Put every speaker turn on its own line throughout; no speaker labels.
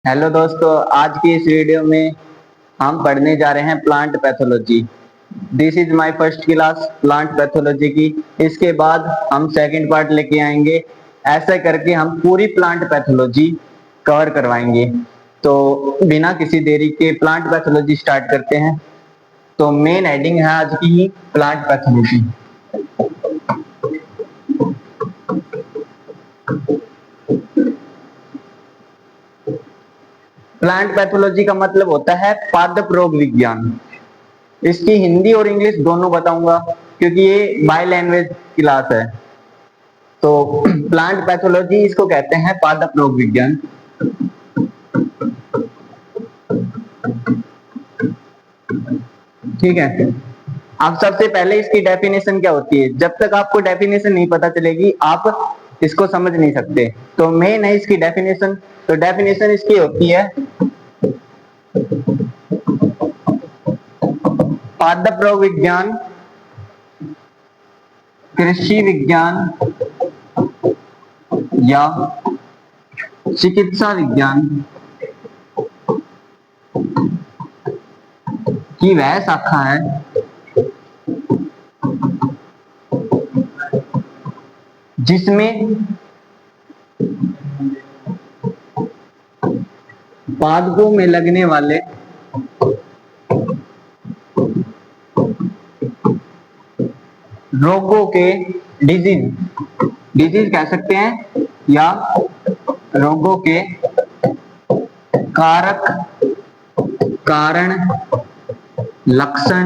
Hello दोस्तों, आज की इस वीडियो में हम पढ़ने जा रहे हैं plant pathology. This is my first class plant pathology की। इसके बाद हम सेकंड पार्ट लेके आएंगे। ऐसे करके हम पूरी प्लांट पैथोलॉजी कवर करवाएंगे। तो बिना किसी देरी के प्लांट पैथोलॉजी स्टार्ट करते हैं। तो मेन हेडिंग है आज की प्लांट पैथोलॉजी। प्लांट पैथोलॉजी का मतलब होता है पादप रोग विज्ञान। इसकी हिंदी और इंग्लिश दोनों बताऊंगा क्योंकि ये बाय लैंग्वेज क्लास है। तो प्लांट पैथोलॉजी इसको कहते हैं पादप रोग विज्ञान। ठीक है। अब सबसे पहले इसकी डेफिनेशन क्या होती है। जब तक आपको डेफिनेशन नहीं पता चलेगी आप इसको समझ नहीं सकते। तो मेन है इसकी डेफिनेशन। तो डेफिनेशन इसकी होती है पादप रोग विज्ञान कृषि विज्ञान या चिकित्सा विज्ञान की वह शाखा है जिसमें पादपों में लगने वाले रोगों के डिजीज कह सकते हैं या रोगों के कारक, कारण, लक्षण,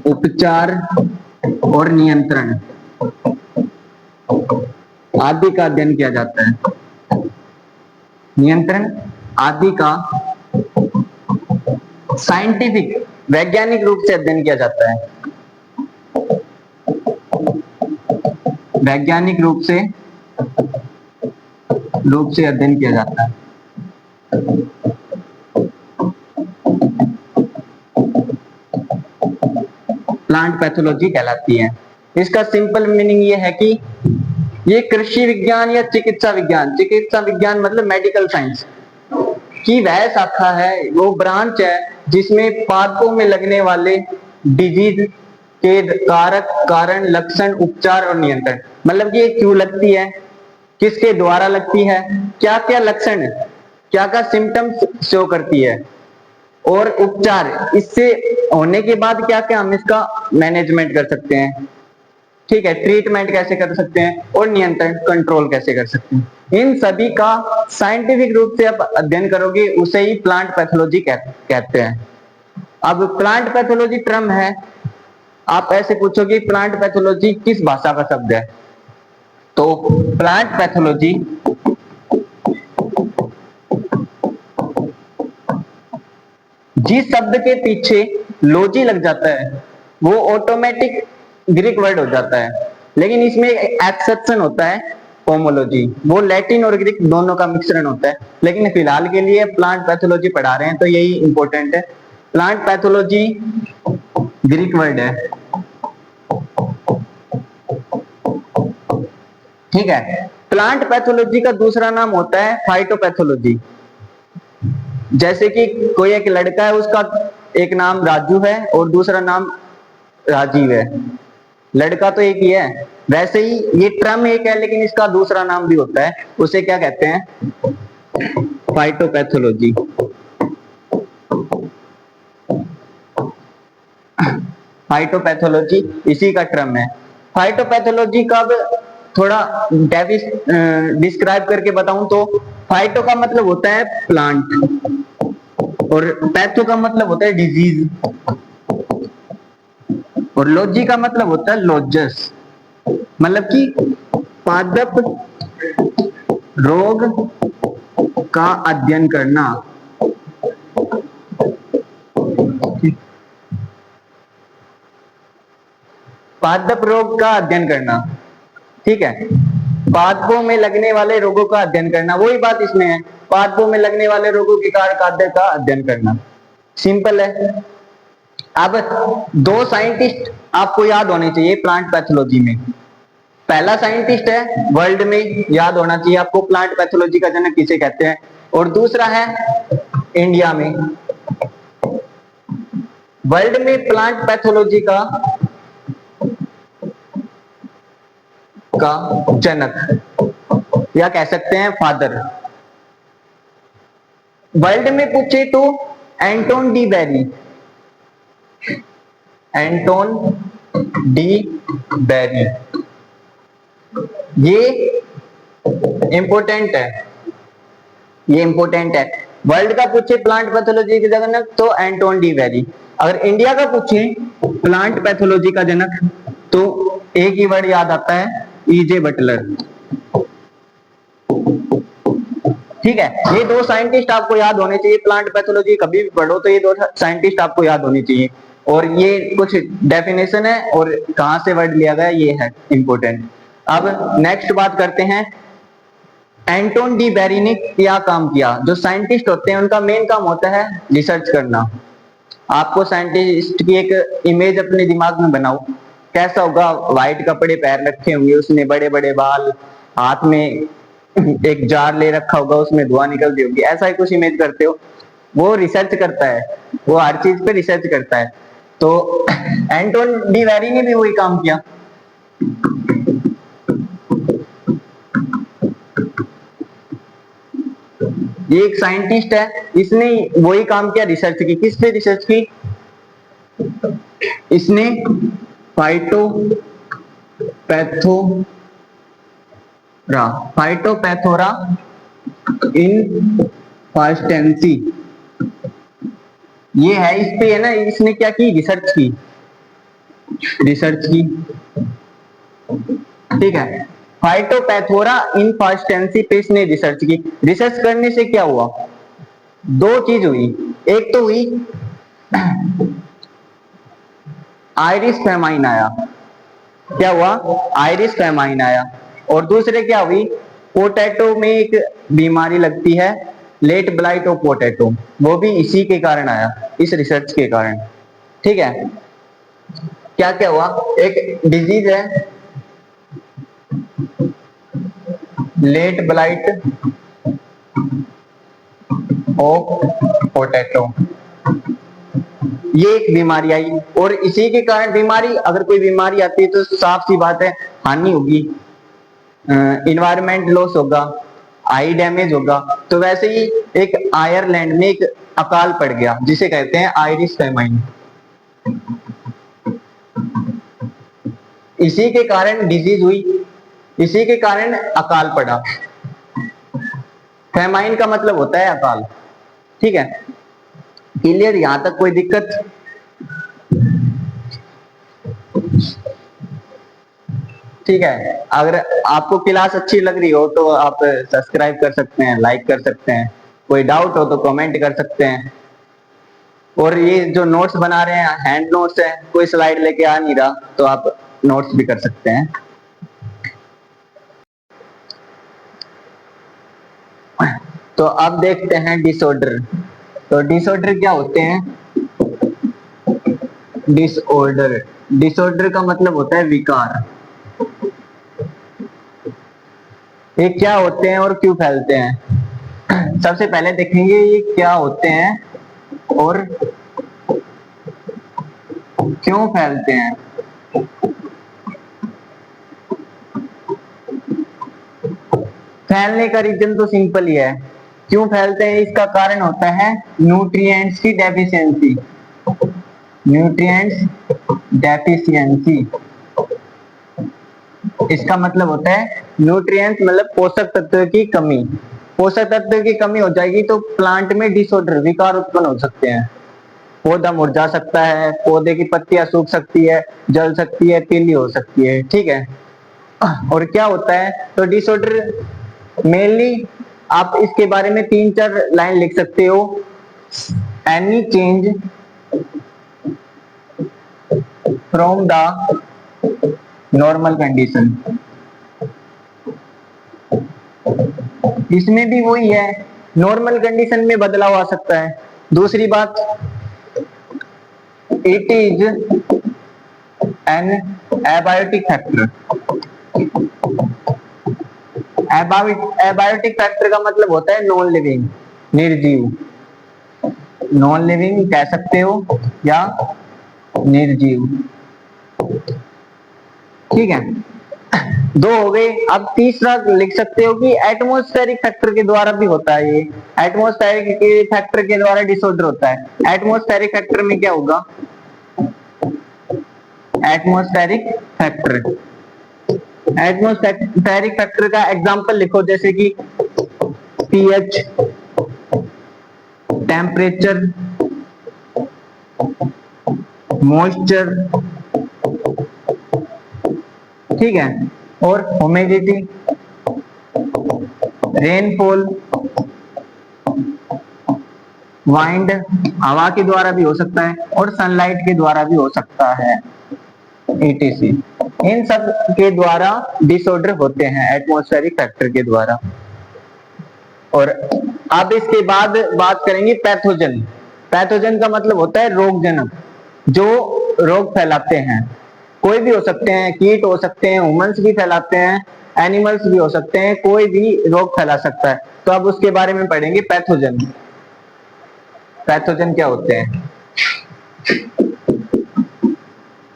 उपचार और नियंत्रण आदि का अध्ययन किया जाता है। नियंत्रण आदि का साइंटिफिक वैज्ञानिक रूप से अध्ययन किया जाता है। वैज्ञानिक रूप से अध्ययन किया जाता है। प्लांट पैथोलॉजी कहलाती है। इसका सिंपल मीनिंग ये है कि ये कृषि विज्ञान या चिकित्सा विज्ञान मतलब मेडिकल साइंस की वह शाखा है, वो ब्रांच है जिसमें पादपों में लगने वाले डिजीज के कारक, कारण, लक्षण, उपचार और नियंत्रण मतलब कि ये क्यों लगती है, किसके द्वारा लगती है, क्या क्या लक्षण, क्या क्या सिम्टम्स शो करती है और उपचार, इससे होने के बाद क्या क्या हम इसका मैनेजमेंट कर सकते हैं। ठीक है, ट्रीटमेंट कैसे कर सकते हैं और नियंत्रण कंट्रोल कैसे कर सकते हैं। इन सभी का साइंटिफिक रूप से आप अध्ययन करोगे उसे ही प्लांट पैथोलॉजी कहते हैं। अब प्लांट पैथोलॉजी टर्म है, आप ऐसे पूछोगे प्लांट पैथोलॉजी किस भाषा का शब्द है। तो प्लांट पैथोलॉजी जिस शब्द के पीछे लॉजी लग जाता है वो ऑटोमेटिक ग्रीक वर्ड हो जाता है, लेकिन इसमें एक्सेप्शन होता है होमोलॉजी, वो लैटिन और ग्रीक दोनों का मिश्रण होता है। लेकिन फिलहाल के लिए प्लांट पैथोलॉजी पढ़ा रहे हैं तो यही इंपॉर्टेंट है। प्लांट पैथोलॉजी ग्रीक वर्ड है। ठीक है। प्लांट पैथोलॉजी का दूसरा नाम होता है फाइटोपैथोलॉजी। जैसे कि कोई एक लड़का है, उसका एक नाम राजू है और दूसरा नाम राजीव है। लड़का तो एक ही है, वैसे ही ये टर्म एक है लेकिन इसका दूसरा नाम भी होता है, उसे क्या कहते हैं, फाइटोपैथोलॉजी। फाइटोपैथोलॉजी इसी का टर्म है। फाइटोपैथोलॉजी का थोड़ा डिस्क्राइब करके बताऊं तो फाइटो का मतलब होता है प्लांट और पैथो का मतलब होता है डिजीज और लॉजी का मतलब होता है लॉजस, मतलब कि पादप रोग का अध्ययन करना। पादप रोग का अध्ययन करना, ठीक है, पादपों में लगने वाले रोगों का अध्ययन करना, वही बात इसमें है, पादपों में लगने वाले रोगों के कारक का अध्ययन करना। सिंपल है। अब दो साइंटिस्ट आपको याद होने चाहिए प्लांट पैथोलॉजी में, पहला साइंटिस्ट है वर्ल्ड में, याद होना चाहिए आपको, प्लांट पैथोलॉजी का जनक किसे कहते हैं। और दूसरा है इंडिया में, वर्ल्ड में प्लांट पैथोलॉजी का जनक या कह सकते हैं फादर। वर्ल्ड में पूछे तो Anton de Bary, Anton de Bary, ये इंपॉर्टेंट है, ये इंपॉर्टेंट है। वर्ल्ड का पूछे प्लांट पैथोलॉजी के जनक तो एंटोन डी बेरी। अगर इंडिया का पूछे प्लांट पैथोलॉजी का जनक तो एक ही वर्ड याद आता है, ईजे बटलर। ठीक है, ये दो साइंटिस्ट आपको याद होने चाहिए, प्लांट पैथोलॉजी कभी भी पढ़ो तो ये दो साइंटिस्ट आपको याद होने चाहिए। और ये कुछ डेफिनेशन है और कहां से वर्ड लिया गया ये है इंपॉर्टेंट। अब नेक्स्ट बात करते हैं, एंटोन डी बेरी ने क्या काम किया। जो साइंटिस्ट होते हैं उनका मेन काम होता है रिसर्च करना। आपको साइंटिस्ट की एक इमेज अपने दिमाग में बनाओ, कैसा होगा, व्हाइट कपड़े पहन रखे होंगे उसने, बड़े बड़े बाल, हाथ में एक जार ले रखा होगा उसमें धुआं निकल रही होगी, ऐसा ही कुछ इमेज करते हो। वो रिसर्च करता है, वो हर चीज पे रिसर्च करता है। तो एंटोन डी बेरी ने भी वही काम किया। ये एक साइंटिस्ट है, इसने वही काम किया, रिसर्च की। किस पे रिसर्च की? इसने फाइटोपैथोरा इनफास्टेंसी, ये है, इस पे है ना, इसने क्या की, रिसर्च की, रिसर्च की। ठीक है, फाइटोपैथोरा इनफास्टेंसी पे इसने रिसर्च की। रिसर्च करने से क्या हुआ, दो चीज हुई। एक तो हुई आयरिस फेमाइन आया, क्या हुआ, आयरिस फेमाइन आया। और दूसरे क्या हुई, पोटैटो में एक बीमारी लगती है, लेट ब्लाइट ऑफ पोटैटो, वो भी इसी के कारण आया, इस रिसर्च के कारण। ठीक है, क्या क्या हुआ, एक डिजीज है लेट ब्लाइट ऑफ पोटैटो, ये एक बीमारी आई। और इसी के कारण बीमारी, अगर कोई बीमारी आती है तो साफ सी बात है हानि होगी, इन्वायरमेंट लॉस होगा, आई डैमेज होगा। तो वैसे ही एक आयरलैंड में एक अकाल पड़ गया जिसे कहते हैं आयरिस फेमाइन, इसी के कारण डिजीज हुई, इसी के कारण अकाल पड़ा। फेमाइन का मतलब होता है अकाल। ठीक है, क्लियर, यहां तक कोई दिक्कत? ठीक है, अगर आपको क्लास अच्छी लग रही हो तो आप सब्सक्राइब कर सकते हैं, लाइक कर सकते हैं, कोई डाउट हो तो कमेंट कर सकते हैं। और ये जो नोट्स बना रहे हैं हैंड नोट्स है, कोई स्लाइड लेके आ नहीं रहा तो आप नोट्स भी कर सकते हैं। तो अब देखते हैं डिसऑर्डर। तो डिसऑर्डर क्या होते हैं? डिसऑर्डर, डिसऑर्डर का मतलब होता है विकार। ये क्या होते हैं और क्यों फैलते हैं? सबसे पहले देखेंगे ये क्या होते हैं और क्यों फैलते हैं। फैलने का रीजन तो सिंपल ही है, क्यों फैलते हैं इसका कारण होता है न्यूट्रिएंट्स की डेफिशिएंसी, न्यूट्रिएंट्स डेफिशिएंसी। इसका मतलब होता है न्यूट्रिएंट्स मतलब पोषक तत्व की कमी। पोषक तत्व की कमी हो जाएगी तो प्लांट में डिसऑर्डर, विकार उत्पन्न हो सकते हैं। पौधा मुरझा सकता है, पौधे की पत्तियां सूख सकती है, जल सकती है, पीली हो सकती है। ठीक है, और क्या होता है तो डिसऑर्डर मेनली आप इसके बारे में 3-4 लाइन लिख सकते हो। Any change from the normal condition, इसमें भी वही है, नॉर्मल कंडीशन में बदलाव आ सकता है। दूसरी बात, it is an abiotic factor, abiotic factor का मतलब होता है नॉन लिविंग, निर्जीव। नॉन लिविंग कह सकते हो या निर्जीव, ठीक है। दो हो गए। अब तीसरा लिख सकते हो कि एटमॉस्फेरिक फैक्टर के द्वारा भी होता है ये। एटमॉस्फेरिक फैक्टर के द्वारा डिसऑर्डर होता है। एटमॉस्फेरिक फैक्टर में क्या होगा? एटमॉस्फेरिक फैक्टर, एटमॉस्फेरिक फैक्टर का एग्जांपल लिखो, जैसे कि पीएच, टेम्परेचर, मॉइस्चर, ठीक है, और ह्यूमिडिटी, रेनफॉल, वाइंड, हवा के द्वारा भी हो सकता है और सनलाइट के द्वारा भी हो सकता है, etc। इन सब के द्वारा डिसऑर्डर होते हैं एटमॉस्फेरिक फैक्टर के द्वारा। और अब इसके बाद बात करेंगे पैथोजन। पैथोजन का मतलब होता है रोगजनक, जो रोग फैलाते हैं। कोई भी हो सकते हैं, कीट हो सकते हैं, ह्यूमंस भी फैलाते हैं, एनिमल्स भी हो सकते हैं, कोई भी रोग फैला सकता है। तो अब उसके बारे में पढ़ेंगे पैथोजन। पैथोजन क्या होते हैं?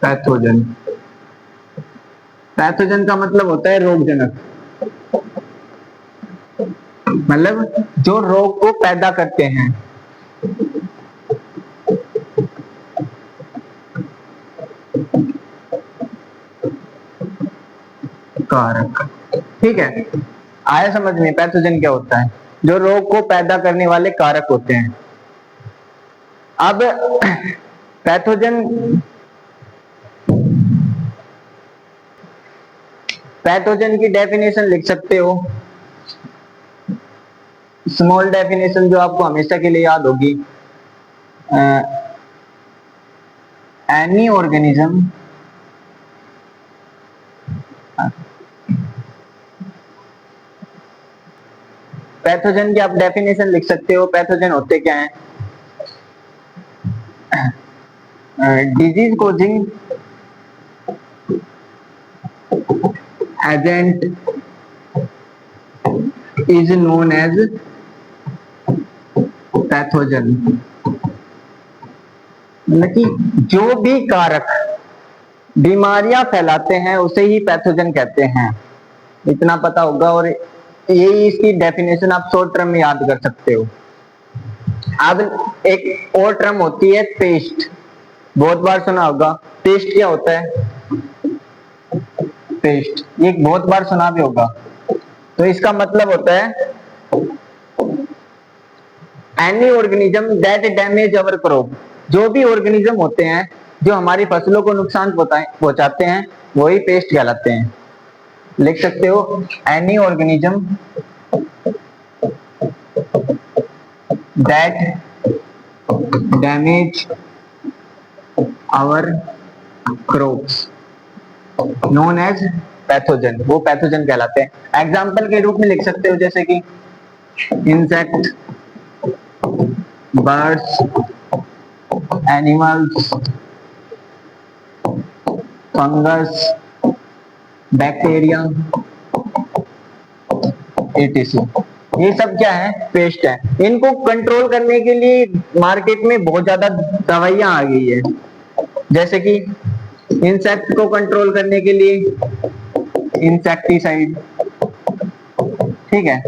पैथोजन, पैथोजन का मतलब होता है रोगजनक, मतलब जो रोग को पैदा करते हैं। कारक, ठीक है, आया समझ में? पैथोजन क्या होता है? जो रोग को पैदा करने वाले कारक होते हैं। अब पैथोजन, पैथोजन की डेफिनेशन लिख सकते हो, स्मॉल डेफिनेशन जो आपको हमेशा के लिए याद होगी। एनी ऑर्गेनिज्म पैथोजन की आप डेफिनेशन लिख सकते हो। पैथोजन होते क्या हैं? Disease causing agent is known as pathogen. मतलब कि जो भी कारक बीमारियां फैलाते हैं उसे ही पैथोजन कहते हैं। इतना पता होगा, और यही इसकी डेफिनेशन आप शॉर्ट टर्म में याद कर सकते हो। अब एक और टर्म होती है पेस्ट, बहुत बार सुना होगा। पेस्ट क्या होता है? पेस्ट, ये बहुत बार सुना भी होगा। तो इसका मतलब होता है any organism that damage our crop. जो भी ऑर्गेनिज्म होते हैं जो हमारी फसलों को नुकसान पहुंचाते हैं, वही पेस्ट कहलाते हैं। लिख सकते हो any organism that damage our crops known as pathogen, वो पैथोजन कहलाते हैं। एग्जाम्पल के रूप में लिख सकते हो, जैसे कि insect, birds, animals, fungus, bacteria, etc। ये सब क्या है? पेस्ट है। इनको कंट्रोल करने के लिए मार्केट में बहुत ज्यादा दवाइयां आ गई है। जैसे कि इंसेक्ट को कंट्रोल करने के लिए इंसेक्टिसाइड, ठीक है,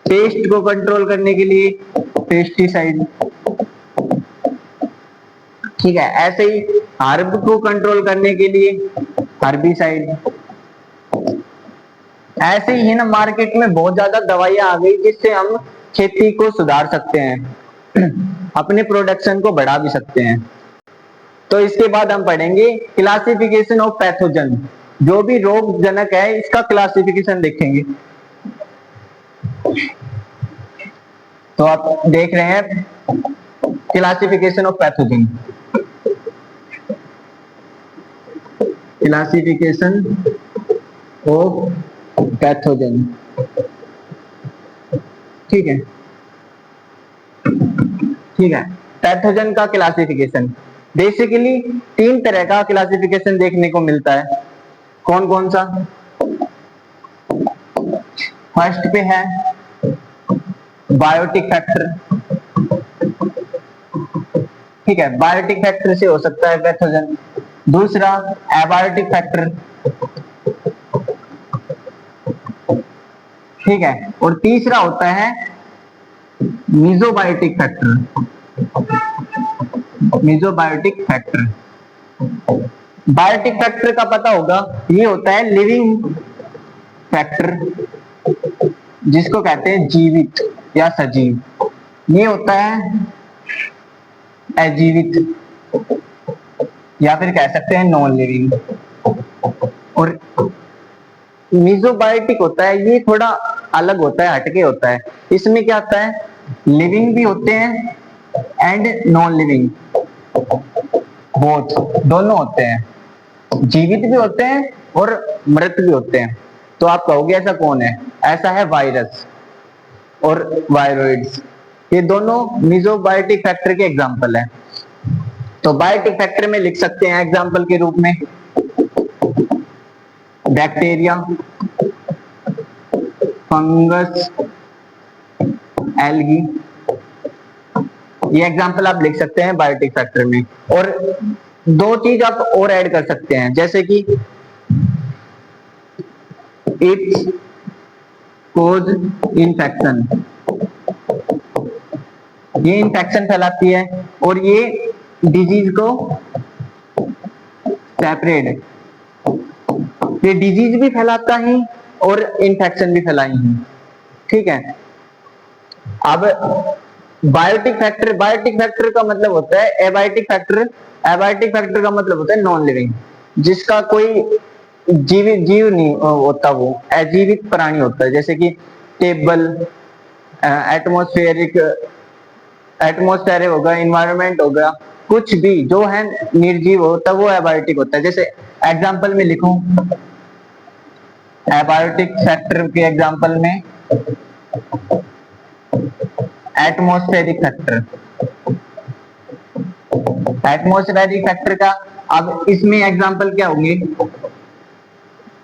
पेस्ट को कंट्रोल करने के लिए पेस्टिसाइड, ठीक है। ऐसे ही हर्ब को कंट्रोल करने के लिए हर्बिसाइड। ऐसे ही है ना, मार्केट में बहुत ज्यादा दवाइयां आ गई जिससे हम खेती को सुधार सकते हैं, अपने प्रोडक्शन को बढ़ा भी सकते हैं। तो इसके बाद हम पढ़ेंगे क्लासिफिकेशन ऑफ पैथोजन। जो भी रोगजनक है इसका क्लासिफिकेशन देखेंगे। तो आप देख रहे हैं classification of pathogen, classification of pathogen, ठीक है, ठीक है। पैथोजन का क्लासिफिकेशन बेसिकली 3 तरह का क्लासिफिकेशन देखने को मिलता है। कौन कौन सा? फर्स्ट पे है बायोटिक फैक्टर, ठीक है, बायोटिक फैक्टर से हो सकता है पैथोजन। दूसरा एबायोटिक फैक्टर, ठीक है, और तीसरा होता है mesobiotic factor. Mesobiotic factor, biotic factor का पता होगा, ये होता है लिविंग फैक्टर, जिसको कहते हैं जीवित या सजीव। ये होता है अजीवित, या फिर कह सकते हैं नॉन लिविंग। और मीजोबायोटिक होता है, ये थोड़ा अलग होता है, हटके होता है। इसमें क्या होता है, लिविंग भी होते हैं एंड नॉन लिविंग, बोथ, दोनों होते हैं, जीवित भी होते हैं और मृत भी होते हैं। तो आप कहोगे ऐसा कौन है? ऐसा है वायरस और वायरोइड्स, ये दोनों मीजोबायोटिक फैक्टर के एग्जाम्पल हैं। तो बायोटिक फैक्टर में लिख सकते हैं एग्जाम्पल के रूप में बैक्टीरिया, फंगस, एल्गी, ये एग्जाम्पल आप लिख सकते हैं बायोटिक फैक्टर में। और दो चीज आप और ऐड कर सकते हैं, जैसे कि इट्स कोज इन्फेक्शन, ये इन्फेक्शन फैलाती है और ये डिजीज को सेपरेट, ये डिजीज भी फैलाता है और इन्फेक्शन भी फैलाई है, ठीक है। अब बायोटिक फैक्टर का मतलब होता है एबायोटिक फैक्टर, एबायोटिक फैक्टर का मतलब होता है नॉन लिविंग, जिसका कोई जीव नहीं होता, वो अजीवित प्राणी होता है, जैसे कि टेबल, एटमोस्फेयर होगा, इन्वायरमेंट होगा, कुछ भी जो है निर्जीव होता है वो एबायोटिक होता है। जैसे एग्जांपल में लिखूं, एबायोटिक फैक्टर के एग्जांपल में एटमॉस्फेरिक फैक्टर, एटमॉस्फेरिक फैक्टर का अब इसमें एग्जांपल क्या होंगे,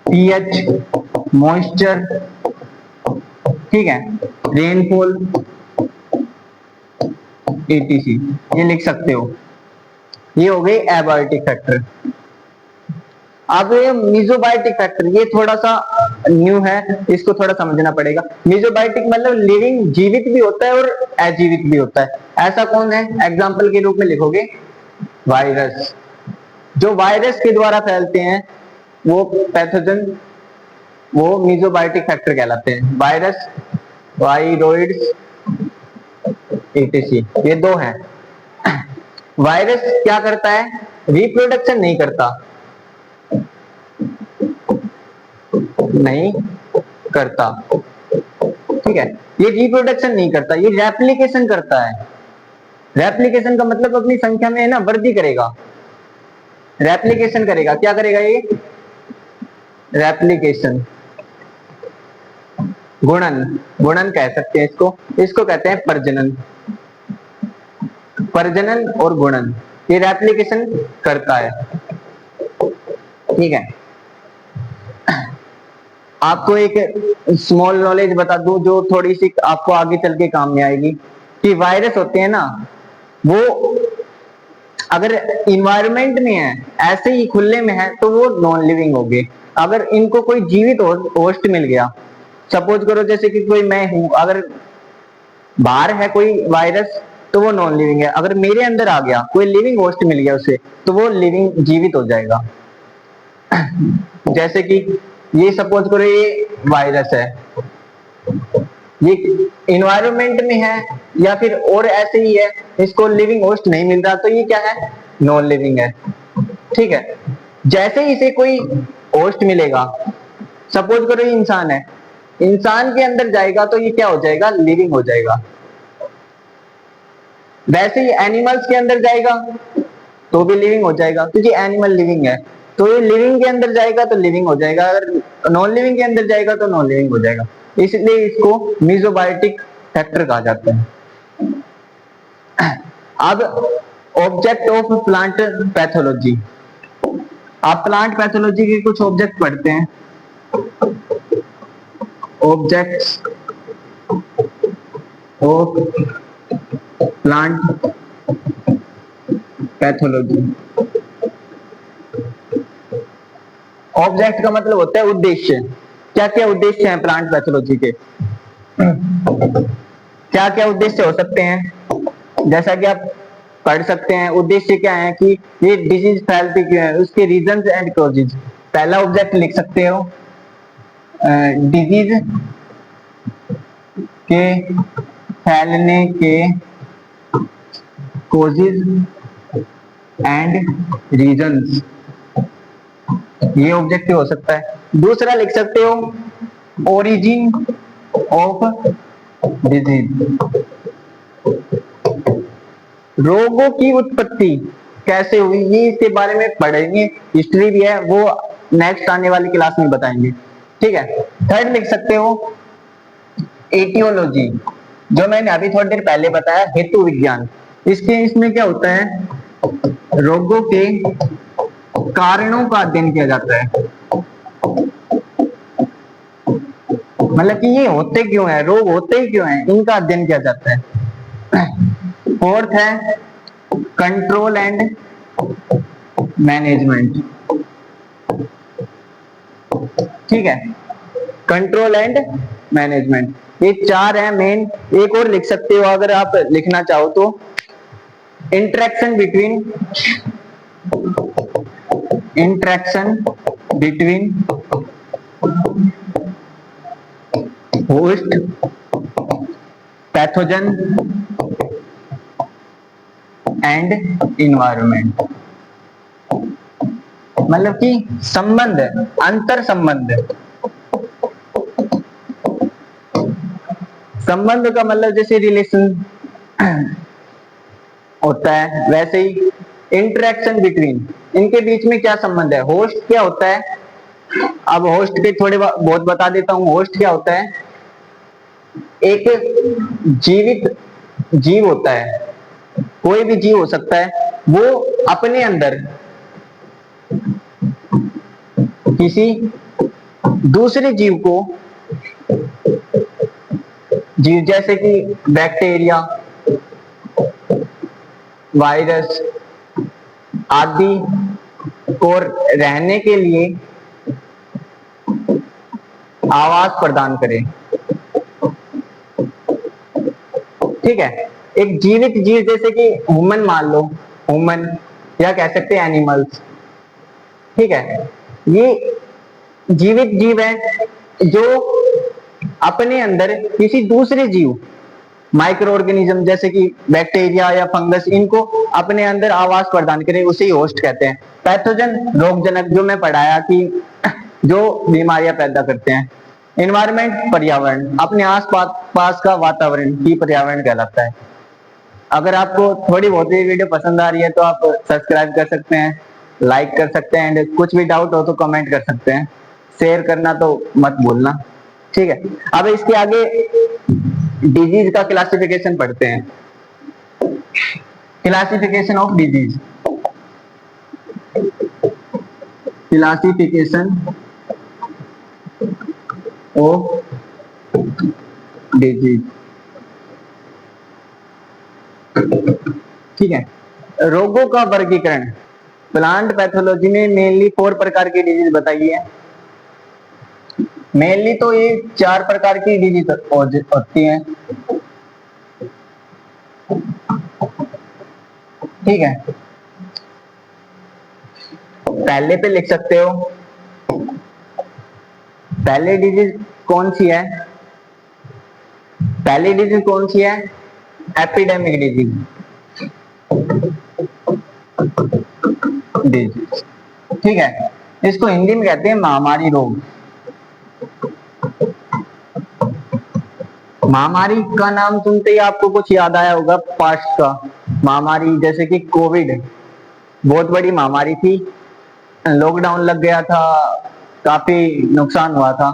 पीएच, मॉइस्चर, ठीक है, रेनफॉल, एटीसी, ये लिख सकते हो, ये हो गई एबायोटिक फैक्टर। अब ये मीजोबायोटिक फैक्टर, ये थोड़ा सा न्यू है, इसको थोड़ा समझना पड़ेगा। मीजोबायोटिक मतलब लिविंग, जीवित भी होता है और अजीवित भी होता है। ऐसा कौन है? एग्जांपल के रूप में लिखोगे वायरस, जो वायरस के द्वारा फैलते हैं वो पैथोजन, वो मीजोबायोटिक फैक्टर कहलाते हैं। वायरस, वायरोइड्स, एटीसी, ये दो हैं। वायरस क्या करता है? रिप्रोडक्शन नहीं करता, नहीं करता, ठीक है, ये रिप्रोडक्शन नहीं करता, ये रेप्लिकेशन करता है। रेप्लिकेशन का मतलब अपनी संख्या में है ना वृद्धि करेगा, रेप्लिकेशन करेगा। क्या करेगा ये? रेप्लिकेशन, गुणन, गुणन कह सकते हैं इसको, इसको कहते हैं प्रजनन। प्रजनन और गुणन, ये रेप्लिकेशन करता है, ठीक है। आपको एक स्मॉल नॉलेज बता दूं जो थोड़ी सी आपको आगे चल के काम में आएगी, कि वायरस होते हैं ना, वो अगर इन्वायरमेंट में है, ऐसे ही खुले में है, तो वो नॉन लिविंग हो गए। अगर इनको कोई जीवित होस्ट मिल गया, सपोज करो जैसे कि कोई मैं हूं, अगर बाहर है कोई वायरस तो वो नॉन लिविंग है, अगर मेरे अंदर आ गया कोई लिविंग होस्ट मिल गया उसे, तो वो लिविंग, जीवित हो जाएगा। जैसे कि ये सपोज करो ये वायरस है, ये इन्वायरमेंट में है या फिर और ऐसे ही है, इसको लिविंग होस्ट नहीं मिल रहा, तो ये क्या है? नॉन लिविंग है, ठीक है। जैसे ही इसे कोई होस्ट मिलेगा, सपोज करो ये इंसान है, इंसान के अंदर जाएगा तो ये क्या हो जाएगा? लिविंग हो जाएगा। वैसे ही एनिमल्स के अंदर जाएगा तो भी लिविंग हो जाएगा, क्योंकि एनिमल लिविंग है, तो ये लिविंग के अंदर जाएगा तो लिविंग हो जाएगा, अगर नॉन लिविंग के अंदर जाएगा तो नॉन लिविंग हो जाएगा। इसलिए इसको मीजोबायोटिक फैक्टर कहा जाता है। अब ऑब्जेक्ट ऑफ प्लांट पैथोलॉजी, आप प्लांट पैथोलॉजी के कुछ ऑब्जेक्ट पढ़ते हैं। Objects of plant pathology. Object का मतलब होता है उद्देश्य। क्या क्या उद्देश्य हैं प्लांट पैथोलॉजी के? क्या क्या उद्देश्य हो सकते हैं? जैसा कि आप पढ़ सकते हैं, उद्देश्य क्या है कि ये डिजीज फैलती क्यों है, उसके रीजंस एंड कॉजेज। पहला ऑब्जेक्ट लिख सकते हो, डिजीज के फैलने के कॉजेज एंड रीजंस, ये ऑब्जेक्टिव हो सकता है। दूसरा लिख सकते हो ओरिजिन ऑफ डिजीज, रोगों की उत्पत्ति कैसे हुई, ये इसके बारे में पढ़ेंगे, हिस्ट्री भी है, वो नेक्स्ट आने वाली क्लास में बताएंगे। ठीक है। थर्ड लिख सकते हो एटियोलॉजी, जो मैंने अभी थोड़ी देर पहले बताया, हेतु विज्ञान। इसमें क्या होता है, रोगों के कारणों का अध्ययन किया जाता है, मतलब कि ये होते क्यों है, रोग होते ही क्यों है, इनका अध्ययन किया जाता है। फोर्थ है कंट्रोल एंड मैनेजमेंट। ठीक है, कंट्रोल एंड मैनेजमेंट, ये चार है मेन। एक और लिख सकते हो अगर आप लिखना चाहो तो, interaction between host pathogen and environment, मतलब कि संबंध, अंतर संबंध। संबंध का मतलब जैसे रिलेशन होता है, वैसे ही इंटरेक्शन बिटवीन, इनके बीच में क्या संबंध है। होस्ट क्या होता है, अब होस्ट के थोड़े बहुत बता देता हूं। होस्ट क्या होता है, एक जीवित जीव होता है, कोई भी जीव हो सकता है, वो अपने अंदर किसी दूसरे जीव को, जीव जैसे कि बैक्टीरिया, वायरस आदि को रहने के लिए आवास प्रदान करे। ठीक है, एक जीवित जीव जैसे कि ह्यूमन मान लो, ह्यूमन, या कह सकते हैं एनिमल्स। ठीक है, ये जीवित जीव है जो अपने अंदर किसी दूसरे जीव, माइक्रो ऑर्गेनिज्म जैसे कि बैक्टीरिया या फंगस, इनको अपने अंदर आवास प्रदान करे, उसे ही होस्ट कहते हैं। पैथोजन रोगजनक, जो मैं पढ़ाया कि जो बीमारियां पैदा करते हैं। एनवायरमेंट पर्यावरण, अपने आस पास का वातावरण ही पर्यावरण कहलाता है। अगर आपको थोड़ी बहुत ही वीडियो पसंद आ रही है तो आप सब्सक्राइब कर सकते हैं, लाइक कर सकते हैं, एंड कुछ भी डाउट हो तो कमेंट कर सकते हैं, शेयर करना तो मत भूलना। ठीक है, अब इसके आगे डिजीज का क्लासिफिकेशन पढ़ते हैं। Classification of disease, classification of disease. ठीक है, रोगों का वर्गीकरण, प्लांट पैथोलॉजी में मेनली 4 प्रकार की डिजीज बताई है। मेनली तो ये 4 प्रकार की डिजीज होती हैं। ठीक है, पहले पे लिख सकते हो, पहले डिजीज कौन सी है, पहली डिजीज कौन सी है, एपिडेमिक डिजीज। ठीक है, इसको हिंदी में कहते हैं महामारी रोग। महामारी का नाम सुनते ही आपको कुछ याद आया होगा पास्ट का, महामारी जैसे कि कोविड, बहुत बड़ी महामारी थी, लॉकडाउन लग गया था, काफी नुकसान हुआ था।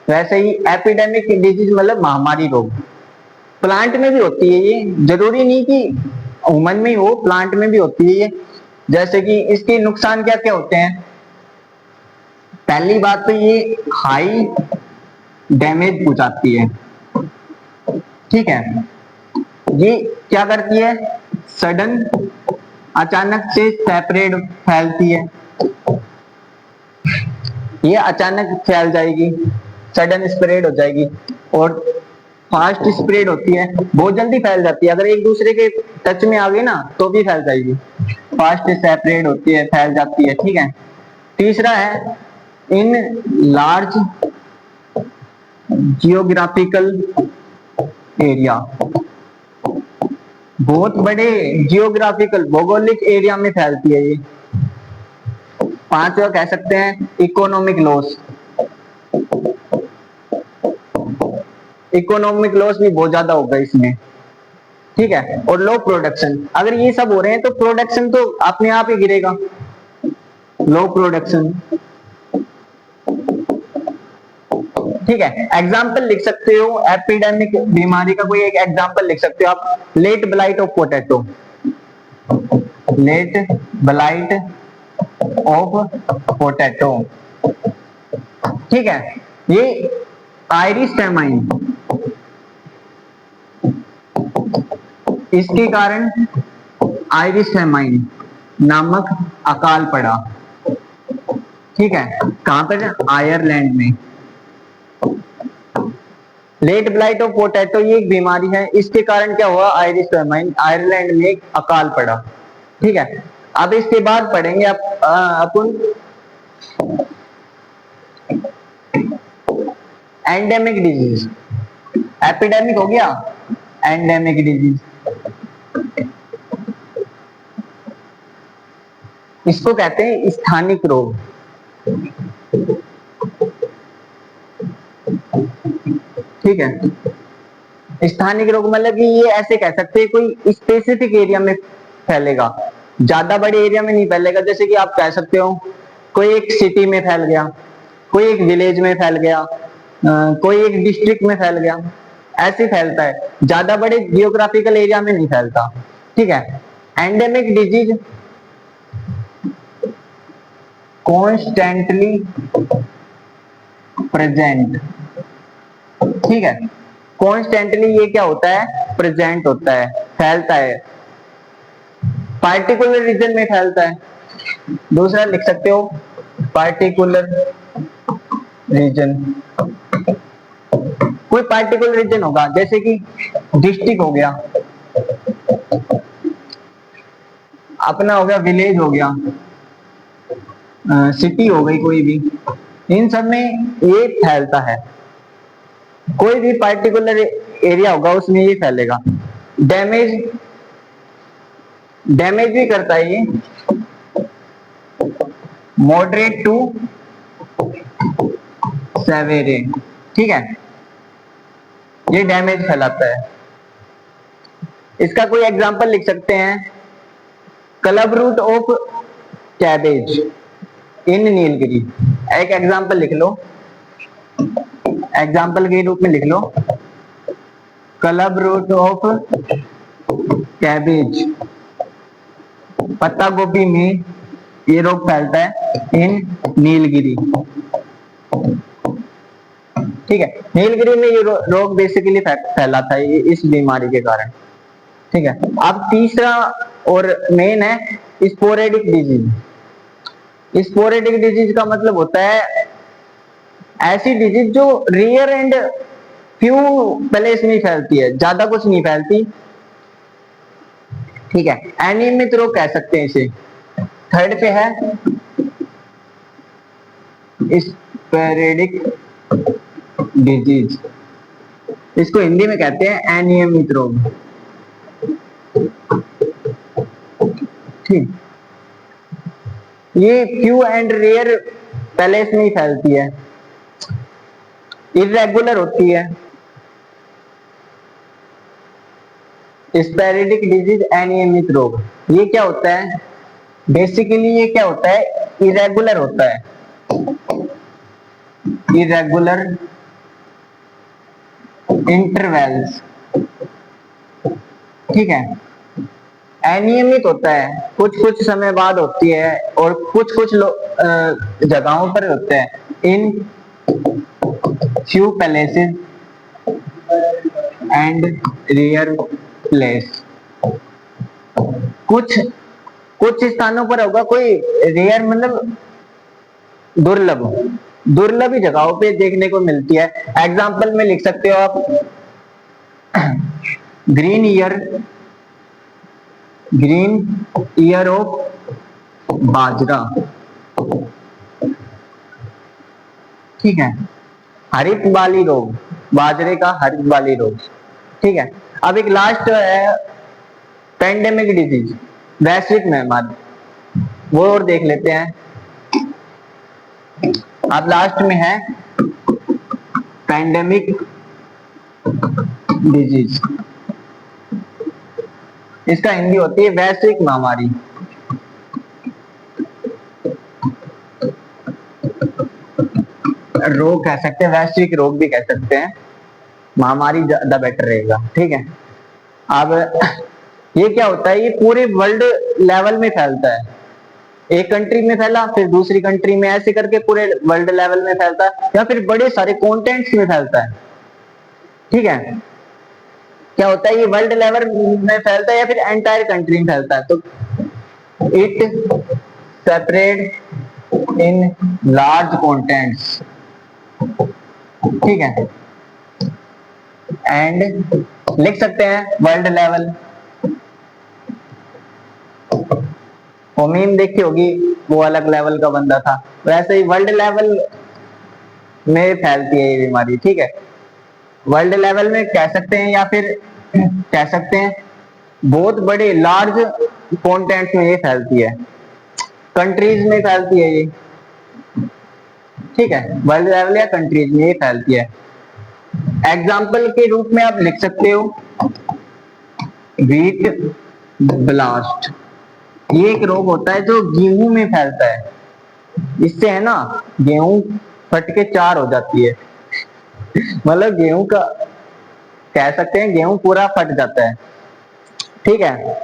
वैसे ही एपिडेमिक डिजीज मतलब महामारी रोग, प्लांट में भी होती है ये, जरूरी नहीं कि ह्यूमन में ही हो, प्लांट में भी होती है ये। जैसे कि इसके नुकसान क्या क्या होते हैं, पहली बात तो ये हाई डैमेज पहुंचाती है। ठीक है, ये क्या करती है, सडन, अचानक से सेपरेट फैलती है, ये अचानक फैल जाएगी, सडन स्प्रेड हो जाएगी, और फास्ट स्प्रेड होती है, बहुत जल्दी फैल जाती है, अगर एक दूसरे के टच में आ गई ना तो भी फैल जाएगी। फास्ट सेपरेट होती है, फैल जाती है। ठीक है, तीसरा है इन लार्ज जियोग्राफिकल एरिया, बहुत बड़े जियोग्राफिकल भौगोलिक एरिया में फैलती है ये। पांचवा कह सकते हैं इकोनॉमिक लॉस, इकोनॉमिक लॉस भी बहुत ज्यादा होगा इसमें। ठीक है, और लो प्रोडक्शन, अगर ये सब हो रहे हैं तो प्रोडक्शन तो अपने आप ही गिरेगा, लो प्रोडक्शन। ठीक है, एग्जाम्पल लिख सकते हो, एपिडेमिक बीमारी का कोई एक एग्जाम्पल लिख सकते हो आप, late blight of potato, late blight of potato. ठीक है, ये आयरिश फेमाइन, इसके कारण आयरिश फेमाइन नामक अकाल पड़ा। ठीक है, कहां पर, आयरलैंड में। लेट ब्लाइट ऑफ पोटैटो ये एक बीमारी है, इसके कारण क्या हुआ, आयरिश फेमाइन, आयरलैंड में एक अकाल पड़ा। ठीक है, अब इसके बाद पढ़ेंगे अपन एंडेमिक डिजीज। एपिडेमिक हो गया, एंडेमिक डिजीज, इसको कहते हैं स्थानिक रोग। ठीक है, स्थानिक रोग मतलब कि ये ऐसे कह सकते हैं कोई स्पेसिफिक एरिया में फैलेगा, ज्यादा बड़े एरिया में नहीं फैलेगा। जैसे कि आप कह सकते हो कोई एक सिटी में फैल गया, कोई एक विलेज में फैल गया, कोई एक डिस्ट्रिक्ट में फैल गया, ऐसे फैलता है, ज्यादा बड़े जियोग्राफिकल एरिया में नहीं फैलता। ठीक है, एंडेमिक डिजीज कॉन्स्टेंटली प्रेजेंट। ठीक है, कॉन्स्टेंटली ये क्या होता है, प्रेजेंट होता है, फैलता है, पार्टिकुलर रीजन में फैलता है। दूसरा लिख सकते हो पार्टिकुलर रीजन, कोई पार्टिकुलर रीजन होगा, जैसे कि डिस्ट्रिक्ट हो गया, अपना हो गया, विलेज हो गया, सिटी हो गई कोई भी, इन सब में ये फैलता है, कोई भी पार्टिकुलर एरिया होगा उसमें ये फैलेगा। डैमेज, डैमेज भी करता है ये, मॉडरेट टू सेवेरे। ठीक है, ये डैमेज फैलाता है। इसका कोई एग्जांपल लिख सकते हैं, क्लब रूट ऑफ कैबेज इन नीलगिरी। एक एग्जांपल लिख लो, एग्जांपल के रूप में लिख लो, क्लब रूट ऑफ कैबेज, पत्ता गोभी में ये रोग फैलता है इन नीलगिरी। ठीक है, नीलगिरी में ये रोग बेसिकली फैला था ये इस बीमारी के कारण। ठीक है, अब तीसरा और मेन है स्पोरेडिक डिजीज। स्पोरेडिक डिजीज का मतलब होता है ऐसी डिजीज जो रेयर एंड फ्यू प्लेस में फैलती है, ज्यादा कुछ नहीं फैलती। ठीक है, अनियमित रोग कह सकते हैं इसे। थर्ड पे है स्पोरेडिक डिजीज, इसको हिंदी में कहते हैं अनियमित रोग। ठीक, ये फ्यू एंड रेयर प्लेस में ही फैलती है, इरेगुलर होती है। स्पोरेडिक डिजीज अनियमित रोग, ये क्या होता है, बेसिकली ये क्या होता है, इरेगुलर होता है, इरेगुलर इंटरवल्स। ठीक है, अनियमित होता है, कुछ कुछ समय बाद होती है और कुछ कुछ जगहों पर होते हैं इन few palaces and rare place। कुछ कुछ स्थानों पर होगा कोई रेयर मतलब दुर्लभ, दुर्लभ ही जगहों पे देखने को मिलती है। एग्जाम्पल में लिख सकते हो आप green ear, green ear of bajra, ठीक है। हरित वाली रोग, बाजरे का हरित वाली रोग, ठीक है। अब एक लास्ट है पेंडेमिक डिजीज, वैश्विक महामारी, वो और देख लेते हैं। अब लास्ट में है पेंडेमिक डिजीज, इसका हिंदी होती है वैश्विक महामारी। रोग कह सकते हैं, वैश्विक रोग भी कह सकते हैं, महामारी ज्यादा बेटर रहेगा, ठीक है। अब ये क्या होता है, ये पूरे वर्ल्ड लेवल में फैलता है, एक कंट्री में फैला फिर दूसरी कंट्री में, ऐसे करके पूरे वर्ल्ड लेवल में फैलता है, या फिर बड़े सारे कॉन्टिनेंट्स में फैलता है, ठीक है। क्या होता है, ये वर्ल्ड लेवल में फैलता है या फिर एंटायर कंट्री में फैलता है, तो it separate in large continents, ठीक है। एंड लिख सकते हैं वर्ल्ड लेवल, मीम देखी होगी, वो अलग लेवल का बंदा था, वैसे ही वर्ल्ड लेवल में फैलती है ये बीमारी, ठीक है। वर्ल्ड लेवल में कह सकते हैं या फिर कह सकते हैं बहुत बड़े लार्ज कॉन्टिनेंट्स में ये फैलती है, कंट्रीज में फैलती है ये, ठीक है। वर्ल्ड लेवल या कंट्रीज में ये फैलती है। एग्जाम्पल के रूप में आप लिख सकते हो व्हीट ब्लास्ट, ये एक रोग होता है जो गेहूं में फैलता है, इससे है ना गेहूं फट के चार हो जाती है मतलब गेहूं का कह सकते हैं गेहूं पूरा फट जाता है, ठीक है।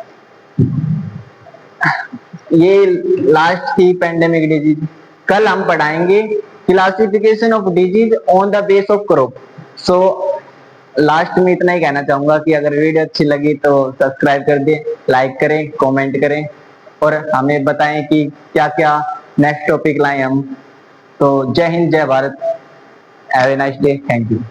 ये लास्ट थी पेंडेमिक डिजीज। कल हम पढ़ाएंगे classification of disease on the base of crop. So last में इतना ही कहना चाहूंगा कि अगर वीडियो अच्छी लगी तो सब्सक्राइब कर दें, लाइक करें, कमेंट करें और हमें बताएं कि क्या क्या नेक्स्ट टॉपिक लाएं हम। तो जय हिंद, जय Bharat, have a nice day, thank you.